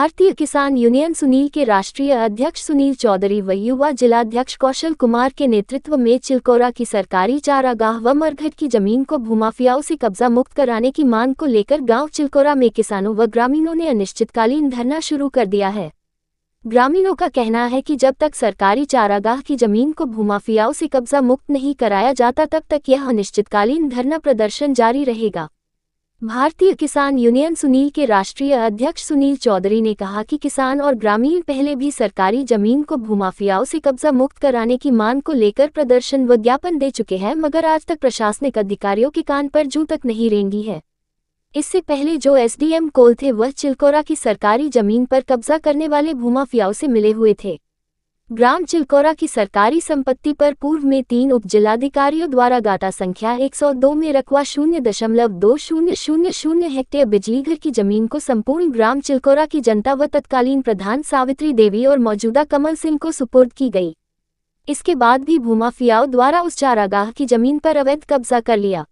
भारतीय किसान यूनियन सुनील के राष्ट्रीय अध्यक्ष सुनील चौधरी व युवा जिलाध्यक्ष कौशल कुमार के नेतृत्व में चिलकोरा की सरकारी चारागाह व मरघट की जमीन को भूमाफियाओं से कब्जा मुक्त कराने की मांग को लेकर गांव चिलकोरा में किसानों व ग्रामीणों ने अनिश्चितकालीन धरना शुरू कर दिया है। ग्रामीणों का कहना है कि जब तक सरकारी चारागाह की जमीन को भूमाफियाओं से कब्जा मुक्त नहीं कराया जाता तब तक यह अनिश्चितकालीन धरना प्रदर्शन जारी रहेगा। भारतीय किसान यूनियन सुनील के राष्ट्रीय अध्यक्ष सुनील चौधरी ने कहा कि किसान और ग्रामीण पहले भी सरकारी जमीन को भूमाफियाओं से कब्जा मुक्त कराने की मांग को लेकर प्रदर्शन व ज्ञापन दे चुके हैं, मगर आज तक प्रशासनिक अधिकारियों के कान पर जूं तक नहीं रेंगी है। इससे पहले जो एसडीएम कोल थे वह चिलकोरा की सरकारी जमीन पर कब्जा करने वाले भूमाफियाओं से मिले हुए थे। ग्राम चिलकोरा की सरकारी संपत्ति पर पूर्व में 3 उप जिलाधिकारियों द्वारा गाटा संख्या 102 में रकवा 0.2000 हेक्टेयर बिजलीघर की जमीन को संपूर्ण ग्राम चिलकोरा की जनता व तत्कालीन प्रधान सावित्री देवी और मौजूदा कमल सिंह को सुपुर्द की गई। इसके बाद भी भूमाफियाओं द्वारा उस चारागाह की जमीन पर अवैध कब्जा कर लिया।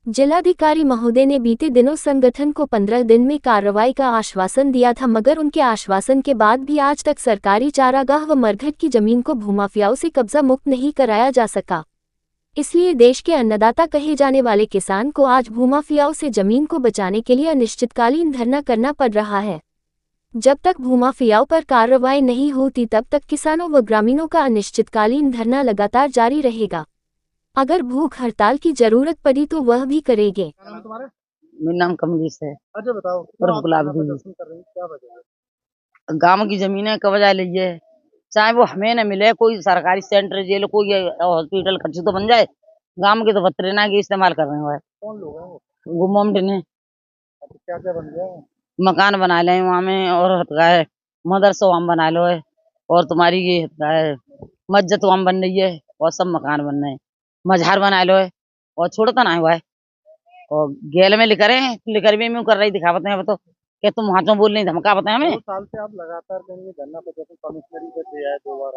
जिलाधिकारी महोदय ने बीते दिनों संगठन को 15 दिन में कार्रवाई का आश्वासन दिया था, मगर उनके आश्वासन के बाद भी आज तक सरकारी चारागाह व मरघट की जमीन को भूमाफियाओं से कब्जा मुक्त नहीं कराया जा सका। इसलिए देश के अन्नदाता कहे जाने वाले किसान को आज भूमाफियाओं से जमीन को बचाने के लिए अनिश्चितकालीन धरना करना पड़ रहा है। जब तक भूमाफियाओं पर कार्रवाई नहीं होती तब तक किसानों व ग्रामीणों का अनिश्चितकालीन धरना लगातार जारी रहेगा। अगर भूख हड़ताल की जरूरत पड़ी तो वह भी करेंगे। मेरा नाम कमलेश है। अच्छा बताओ, और गुलाब दी क्या वजह है? गांव की जमीनें कब्जा लीजिए, चाहे वो हमें न मिले, कोई सरकारी सेंटर जेल कोई हॉस्पिटल कुछ तो बन जाए, गांव के तो बतरेना के इस्तेमाल कर रहे हैं। कौन लोग हैं वो? वो मोमडे ने क्या क्या बन गया है? मकान बना ले वहाँ में, और है मदरसा वहाँ बना लो है, और तुम्हारी ये है मस्जिद वहाँ बन रही है, और सब मकान बन रहे हैं, मजहर बना लो है, और छोड़ता ना हुआ है। और गेल में लिकर भी कर रही दिखावत है। तो क्या तुम हाथों बोल नहीं धमका बताए हमें? 2 साल से आप लगातार करेंगे धरना प्रदर्शन, कमिश्नरी पे दिया है 2 बार,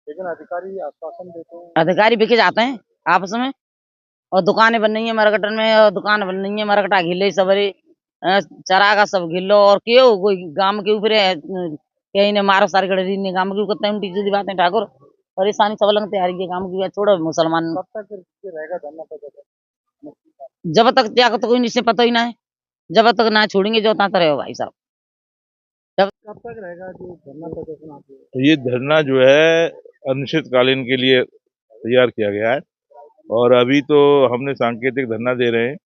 लेकिन अधिकारी आश्वासन देते हैं। अधिकारी बिके जाते हैं आपस में, और दुकानें बन रही है मरकटन में, और दुकान बन रही है मरकटा घिले सबरे चरागा सब घिलो, और क्यों कोई गांव के ऊपर कहीं ने मारो सारी गड़ी ने गांव के ऊपर उल्टी सीधी बातें ठाकुर परेशानी सब लग तैयारी है गांव की। छोड़ो मुसलमान, कब तक फिर रहेगा धरना प्रदर्शन? जब तक त्याग तो कोई निश्चय पता ही ना है, जब तक ना छोड़ेंगे जो ता रहे हो भाई साहब। कब तक रहेगा जो धरना प्रदर्शन? आप ये धरना जो है अनिश्चितकालीन के लिए तैयार किया गया है, और अभी तो हमने सांकेतिक धरना दे रहे हैं।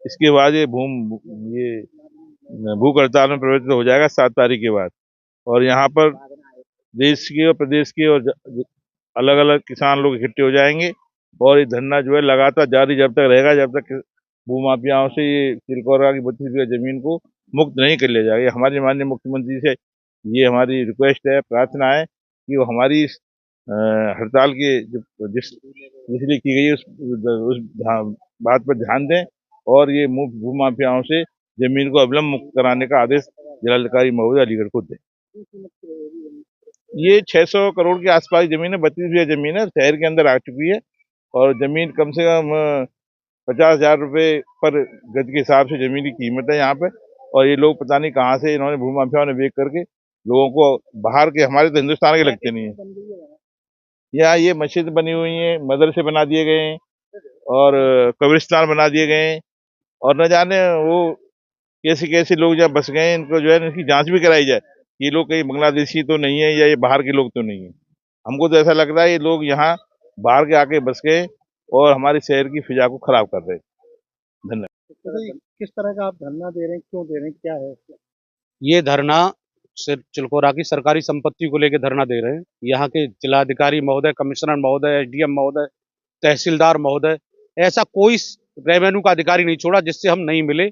इसके बाद ये भूख हड़ताल में परिवर्तित हो जाएगा 7 तारीख के बाद, और यहाँ पर देश के और प्रदेश के और अलग अलग किसान लोग इकट्ठे हो जाएंगे, और ये धरना जो है लगातार जारी जब तक रहेगा, जब तक भूमाफियाओं से ये चिलकोरा की 32 बीघा जमीन को मुक्त नहीं कर लिया जाएगा। हमारे माननीय मुख्यमंत्री से ये हमारी रिक्वेस्ट है, प्रार्थना है कि वो हमारी हड़ताल के जिसलिए की गई है उस बात पर ध्यान दें, और ये भूमाफियाओं से जमीन को अविलंब मुक्त कराने का आदेश जिलाधिकारी महोदय अलीगढ़ को दें। ये 600 करोड़ के आसपास जमीन है, 32 बीघा जमीन है, शहर के अंदर आ चुकी है, और जमीन कम से कम 50,000 रुपये पर गज के हिसाब से जमीन की कीमत है यहाँ पे। और ये लोग पता नहीं कहाँ से इन्होंने भूमाफियाओं ने बेच करके लोगों को बाहर के, हमारे तो हिंदुस्तान के लगते नहीं है। यहाँ ये मस्जिद बनी हुई है, मदरसे बना दिए गए हैं, और कब्रिस्तान बना दिए गए हैं, और न जाने वो कैसे कैसे लोग जहाँ बस गए, इनको जो है इनकी जांच भी कराई जाए, ये लोग कहीं बांग्लादेशी तो नहीं है या ये बाहर के लोग तो नहीं है। हमको तो ऐसा लग रहा है ये लोग यहाँ बाहर के आके बस गए और हमारे शहर की फिजा को खराब कर रहे हैं। धन्यवाद। किस तरह का आप धरना दे रहे हैं, क्यों दे रहे हैं, क्या है? ये धरना सिर्फ चिलकोरा की सरकारी संपत्ति को लेकर धरना दे रहे हैं। यहाँ के जिलाधिकारी महोदय, कमिश्नर महोदय, एसडीएम महोदय, तहसीलदार महोदय, ऐसा कोई रेवेन्यू का अधिकारी नहीं छोड़ा जिससे हम नहीं मिले।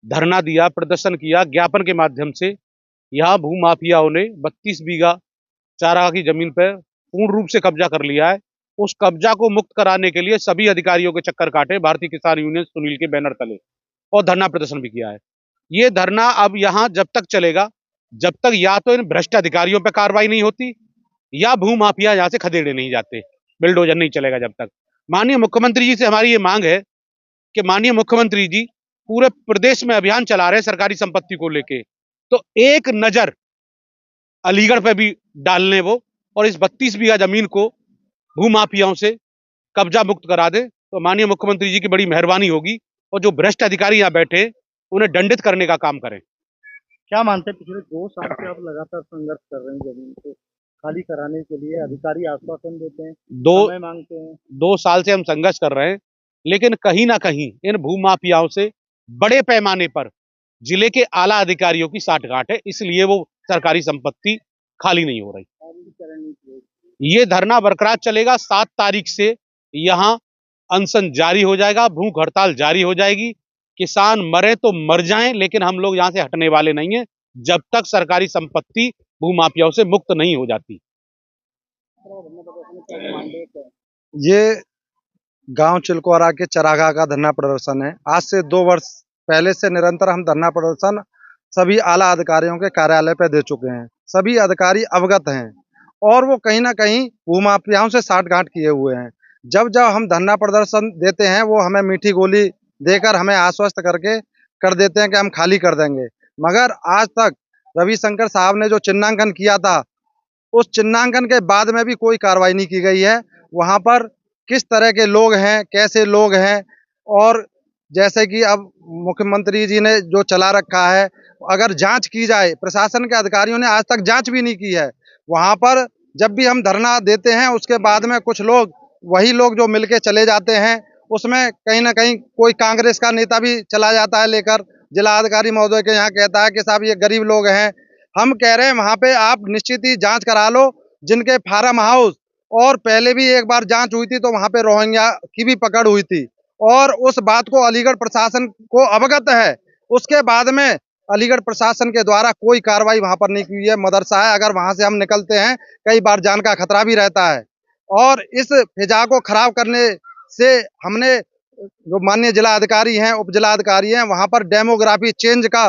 धरना दिया, प्रदर्शन किया, ज्ञापन के माध्यम से। यहाँ भूमाफियाओं ने 32 बीघा चारागाह की जमीन पर पूर्ण रूप से कब्जा कर लिया है। उस कब्जा को मुक्त कराने के लिए सभी अधिकारियों के चक्कर काटे भारतीय किसान यूनियन सुनील के बैनर तले, और धरना प्रदर्शन भी किया है। ये धरना अब यहाँ जब तक चलेगा जब तक या तो इन भ्रष्ट अधिकारियों पर कार्रवाई नहीं होती, या भूमाफिया यहाँ से खदेड़े नहीं जाते, बिल्डोजर नहीं चलेगा जब तक। माननीय मुख्यमंत्री जी से हमारी ये मांग है कि माननीय मुख्यमंत्री जी पूरे प्रदेश में अभियान चला रहे हैं सरकारी संपत्ति को लेके, तो एक नजर अलीगढ़ पे भी डालने वो, और इस 32 बीघा जमीन को भूमाफियाओं से कब्जा मुक्त करा दे, तो माननीय मुख्यमंत्री जी की बड़ी मेहरबानी होगी। और जो भ्रष्ट अधिकारी यहाँ बैठे उन्हें दंडित करने का काम करें। क्या मानते हैं पिछले 2 साल से आप लगातार संघर्ष कर रहे हैं जमीन को खाली कराने के लिए, अधिकारी आश्वासन देते हैं, समय मांगते हैं। 2 साल से हम संघर्ष कर रहे हैं, लेकिन कहीं ना कहीं इन भूमाफियाओं से बड़े पैमाने पर जिले के आला अधिकारियों की साठगांठ है, इसलिए वो सरकारी संपत्ति खाली नहीं हो रही। ये धरना बरकरार चलेगा। 7 तारीख से यहाँ अनशन जारी हो जाएगा, भूख हड़ताल जारी हो जाएगी। किसान मरे तो मर जाएं, लेकिन हम लोग यहाँ से हटने वाले नहीं हैं जब तक सरकारी संपत्ति भूमाफियाओं से मुक्त नहीं हो जाती। ये गांव चिलकोरा के चरागाह का धरना प्रदर्शन है। आज से 2 वर्ष पहले से निरंतर हम धरना प्रदर्शन सभी आला अधिकारियों के कार्यालय पे दे चुके हैं। सभी अधिकारी अवगत हैं और वो कहीं ना कहीं भूमाफियाओं से साठगांठ किए हुए हैं। जब जब हम धरना प्रदर्शन देते हैं वो हमें मीठी गोली देकर हमें आश्वस्त करके कर देते हैं कि हम खाली कर देंगे, मगर आज तक रविशंकर साहब ने जो चिन्हांकन किया था उस चिन्हांकन के बाद में भी कोई कार्रवाई नहीं की गई है। वहां पर किस तरह के लोग हैं, कैसे लोग हैं, और जैसे कि अब मुख्यमंत्री जी ने जो चला रखा है, अगर जांच की जाए, प्रशासन के अधिकारियों ने आज तक जांच भी नहीं की है। वहां पर जब भी हम धरना देते हैं उसके बाद में कुछ लोग, वही लोग जो मिलके चले जाते हैं, उसमें कहीं ना कहीं कोई कांग्रेस का नेता भी चला जाता है लेकर जिलाधिकारी महोदय के यहाँ, कहता है कि साहब ये गरीब लोग हैं। हम कह रहे हैं वहां पे आप निश्चित ही जांच करा लो। जिनके फार्म हाउस और पहले भी एक बार जांच हुई थी तो वहां पे रोहिंग्या की भी पकड़ हुई थी और उस बात को अलीगढ़ प्रशासन को अवगत है। उसके बाद में अलीगढ़ प्रशासन के द्वारा कोई कार्रवाई वहां पर नहीं की है। मदरसा है, अगर वहां से हम निकलते हैं कई बार जान का खतरा भी रहता है। और इस फिजा को खराब करने से हमने जो माननीय जिला अधिकारी हैं, उप जिला अधिकारी हैं, वहां पर डेमोग्राफी चेंज का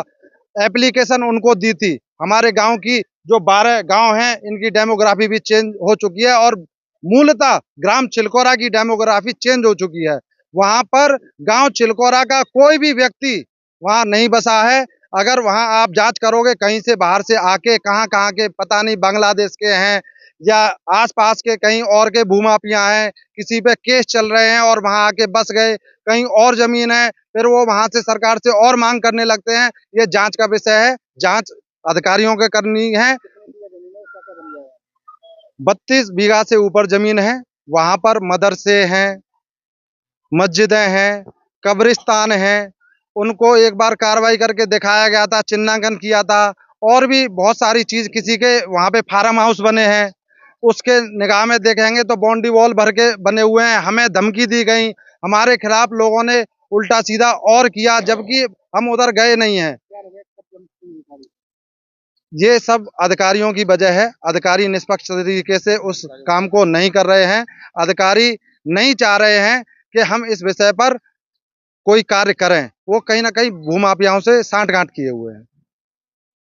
एप्लीकेशन उनको दी थी। हमारे गांव की जो 12 गांव हैं इनकी डेमोग्राफी भी चेंज हो चुकी है और मूलतः ग्राम चिलकोरा की डेमोग्राफी चेंज हो चुकी है। वहां पर गांव चिलकोरा का कोई भी व्यक्ति वहां नहीं बसा है। अगर वहां आप जांच करोगे कहीं से बाहर से आके, कहां के पता नहीं, बांग्लादेश के हैं या आसपास के कहीं और के भूमाफिया हैं, किसी पे केस चल रहे हैं और वहां आके बस गए, कहीं और जमीन है, फिर वो वहां से सरकार से और मांग करने लगते हैं। ये जांच का विषय है, जांच अधिकारियों के करनी है। 32 बीघा से ऊपर जमीन है, वहां पर मदरसे हैं, मस्जिदें हैं, कब्रिस्तान हैं, उनको एक बार कार्रवाई करके दिखाया गया था, चिन्हांकन किया था, और भी बहुत सारी चीज, किसी के वहां पे फार्म हाउस बने हैं, उसके निगाह में देखेंगे तो बाउंड्री वॉल भर के बने हुए हैं। हमें धमकी दी गई, हमारे खिलाफ लोगों ने उल्टा सीधा और किया, जबकि हम उधर गए नहीं हैं। ये सब अधिकारियों की वजह है। अधिकारी निष्पक्ष तरीके से उस काम को नहीं कर रहे हैं। अधिकारी नहीं चाह रहे हैं कि हम इस विषय पर कोई कार्य करें। वो कहीं ना कहीं भूमाफियाओं से साठगांठ किए हुए हैं।